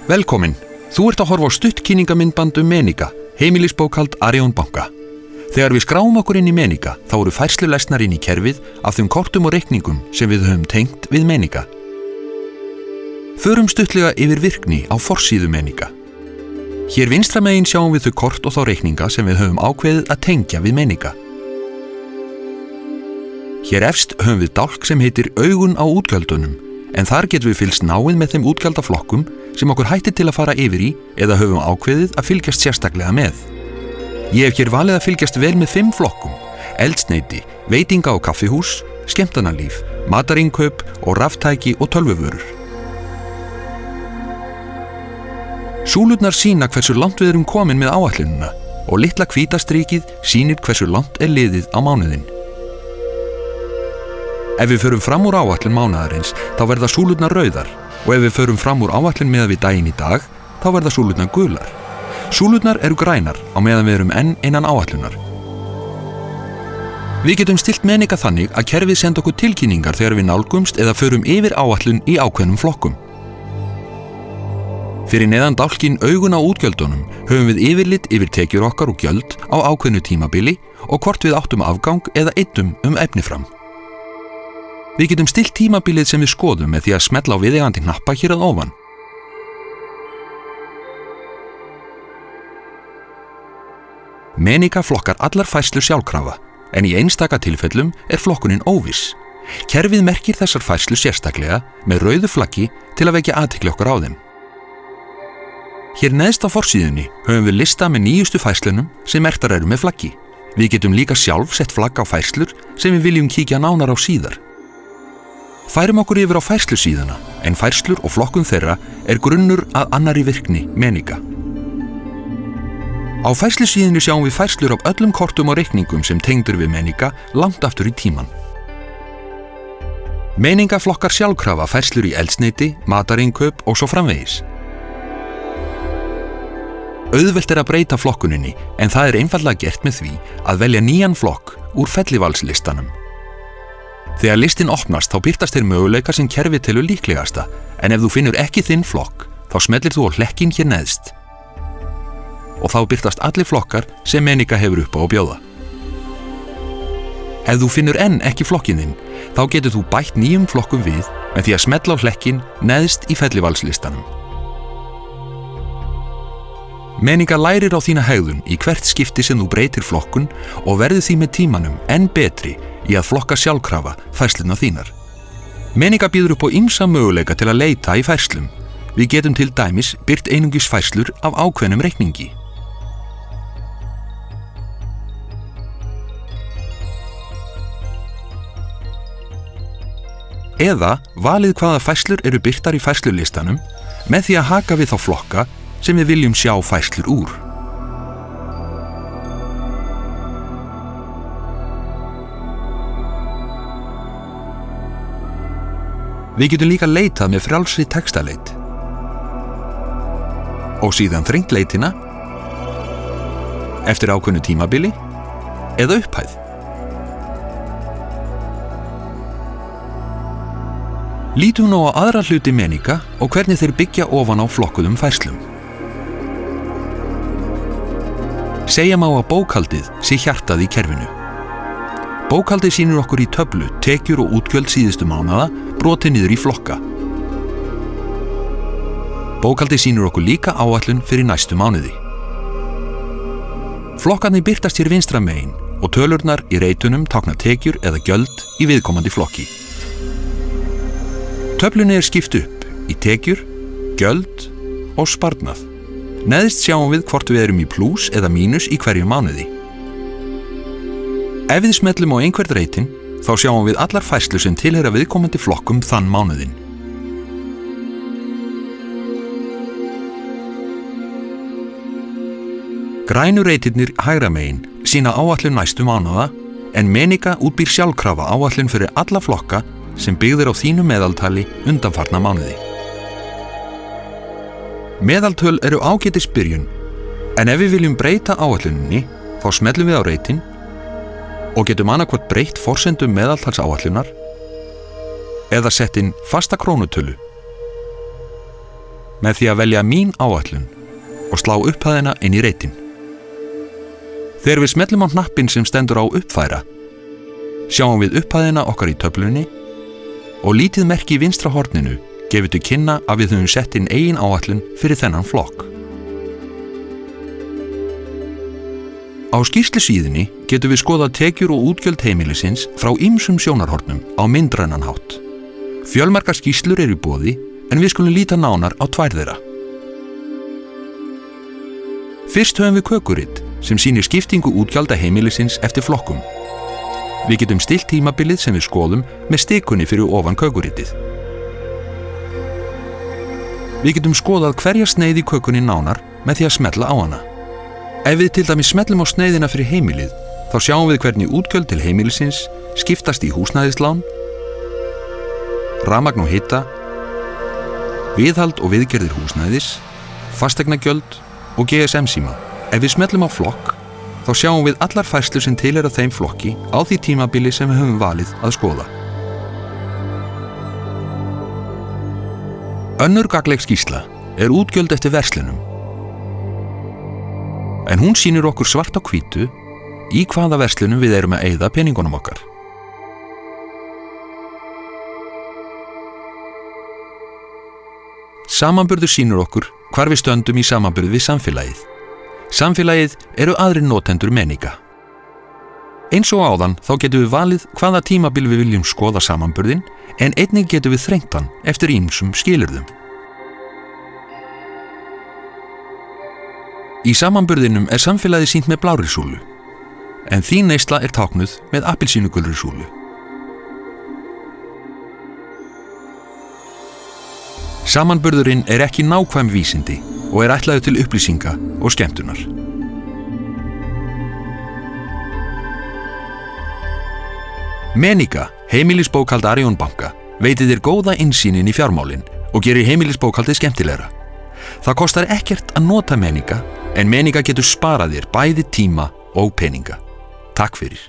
Velkomin, þú ert að horfa á stutt kynningamyndband Meniga, heimilisbókhald Arion banka. Þegar við skráum okkur inn í Meniga, þá eru færslulesnar inn í kerfið af þeim kortum og reikningum sem við höfum tengt við Meniga. Förum stuttlega yfir virkni á forsíðu Meniga. Hér vinstra megin sjáum við þau kort og þá reikninga sem við höfum ákveðið að tengja við Meniga. Hér efst höfum við dálk sem heitir augun á útgjöldunum, en þar getum við fylgst náið með þeim útgjaldaflokkum sem okkur hættir til að fara yfir í eða höfum ákveðið að fylgjast sérstaklega með. Ég hef hér valið að fylgjast vel með 5 flokkum: eldsneyti, veitinga- og kaffihús, skemmtanalíf, matarinnkaup og raftæki og tölvuvörur. Súlurnar sýna hversu langt við erum komin með áætlunina og litla hvíta strikið sýnir hversu langt er liðið á mánuðinn. Ef við förum fram úr áætlun mánaðarins, þá verða súlurnar rauðar og ef við förum fram úr áætlun miðað við daginn í dag, þá verða súlurnar gular. Súlurnar eru grænar á meðan við erum enn innan áætlunar. Við getum stillt Meniga þannig að kerfið senda okkur tilkynningar þegar við nálgumst eða förum yfir áætlun í ákveðnum flokkum. Fyrir neðan dálkinn augun á útgjöldunum höfum við yfirlit yfir tekjur okkar og gjöld á ákveðnu tímabili og hvort við áttum afgang eða eyddum efni fram. Við getum stillt tímabilið sem við skoðum með því að smella á viðeigandi hnappa hér að ofan. Meniga flokkar allar færslur sjálfkrafa, en í einstaka tilfellum er flokkunin óviss. Kerfið merkir þessar færslur sérstaklega með rauðu flaggi til að vekja athygli okkar á þeim. Hér neðst á forsíðunni höfum við lista með nýjustu færslunum sem merktar eru með flaggi. Við getum líka sjálf sett flagg á færslur sem við viljum kíkja nánar á síðar. Færum okkur yfir á færslusíðuna, en færslur og flokkun þeirra er grunnur að annarri virkni Meniga. Á færslusíðunni sjáum við færslur af öllum kortum og reikningum sem tengdur við Meniga langt aftur í tíman. Meniga flokkar sjálfkrafa færslur í eldsneyti, matarinnkaup og svo framvegis. Auðvelt er að breyta flokkuninni, en það er einfaldlega gert með því að velja nýjan flokk úr fellivalslistanum. Þegar listin opnast þá birtast þeir möguleikar sem kerfið telur líklegasta, en ef þú finnur ekki þinn flokk, þá smellir þú á hlekkin hér neðst. Og þá birtast allir flokkar sem Meniga hefur upp á að bjóða. Ef þú finnur enn ekki flokkinn þinn, þá getur þú bætt nýjum flokkum við með því að smella á hlekkin neðst í fellivalslistanum. Meniga lærir á þína hegðun í hvert skipti sem þú breytir flokkun og verður því með tímanum enn betri í að flokka sjálfkrafa færsluna þínar. Meniga býður upp á ýmsa möguleika til að leita í færslum. Við getum til dæmis birt einungis færslur af ákveðnum reikningi. Eða valið hvaða færslur eru birtar í færslulistanum með því að haka við þá flokka sem við viljum sjá færslur úr. Við getum líka leitað með frjálsri textaleit og síðan þrengt leitina eftir ákveðnu tímabili eða upphæð. Lítum nú á aðra hluti Meniga og hvernig þeir byggja ofan á flokkuðum færslum. Segja má að bókhaldið sé hjartað í kerfinu. Bókhaldið sýnir okkur í töflu tekjur og útgjöld síðustu mánaða brotið niður í flokka. Bókhaldið sýnir okkur líka áætlun fyrir næstu mánuði. Flokkarnir birtast hér vinstra megin og tölurnar í reitunum tákna tekjur eða gjöld í viðkomandi flokki. Töflunni er skipt upp í tekjur, gjöld og sparnað. Neðst sjáum við hvort við erum í plús eða mínus í hverjum mánuði. Ef við smellum á einhvern reitin, þá sjáum við allar færslur sem tilheyra viðkomandi flokkum þann mánuðinn. Grænu reitirnir hægra megin sýna áætlun næstu mánaða, en Meniga útbýr sjálfkrafa áætlun fyrir alla flokka sem byggðir á þínu meðaltali undanfarna mánuði. Meðaltöl eru ágætis byrjun, en ef við viljum breyta áætluninni, þá smellum við á reitin og getum annaðhvort breytt forsendum meðaltals áætlunar eða sett inn fasta krónutölu. með því að velja mín áætlun og slá upphæðina inn í reitin. Þegar við smellum á hnappinn sem stendur á uppfæra, sjáum við upphæðina okkar í töflunni og lítið merki í vinstra horninu gefur til kynna að við höfum sett inn eigin áætlun fyrir þennan flokk. Á skýrslusíðunni getum við skoðað tekjur og útgjöld heimilisins frá ýmsum sjónarhornum á myndrænan hátt. Fjölmargar skýrslur eru í boði en við skulum líta nánar á 2 þeirra. Fyrst höfum við kökurit sem sýnir skiptingu útgjalda heimilisins eftir flokkum. Við getum stillt tímabilið sem við skoðum með stikunni fyrir ofan kökuritið. Við getum skoðað hverja sneið í kökunni nánar með því að smella á hana. Ef við til dæmis smellum á sneiðina fyrir heimilið, þá sjáum við hvernig útgjöld til heimilisins skiptast í húsnæðislán, rafmagn og hita, viðhald og viðgerðir húsnæðis, fasteignagjöld og GSM-síma. Ef við smellum á flokk, þá sjáum við allar færslur sem tilheyra þeim flokki á því tímabili sem við höfum valið að skoða. Önnur gagnleg skýrsla er útgjöld eftir verslunum. En hún sýnir okkur svart á hvítu í hvaða verslunum við erum að eyða peningunum okkar. Samanburður sýnir okkur hvar við stöndum í samanburði við samfélagið. Samfélagið eru aðrir notendur meninga. Eins og áðan þá getum við valið hvaða tímabil við viljum skoða samanburðin, en einnig getum við þrengt hann eftir ýmsum skilyrðum. Í samanburðinum er samfélagið sýnt með blárri súlu, en þín neysla er táknuð með appelsínugulri súlu. Samanburðurinn er ekki nákvæm vísindi og er ætlaður til upplýsinga og skemmtunar. Meniga, heimilisbókhald Arion banka, veitir þér góða innsýn inn í fjármálin og gerir heimilisbókhaldið skemmtilegra. Það kostar ekkert að nota Meniga, en Meniga getur sparað þér bæði tíma og peninga. Takk fyrir.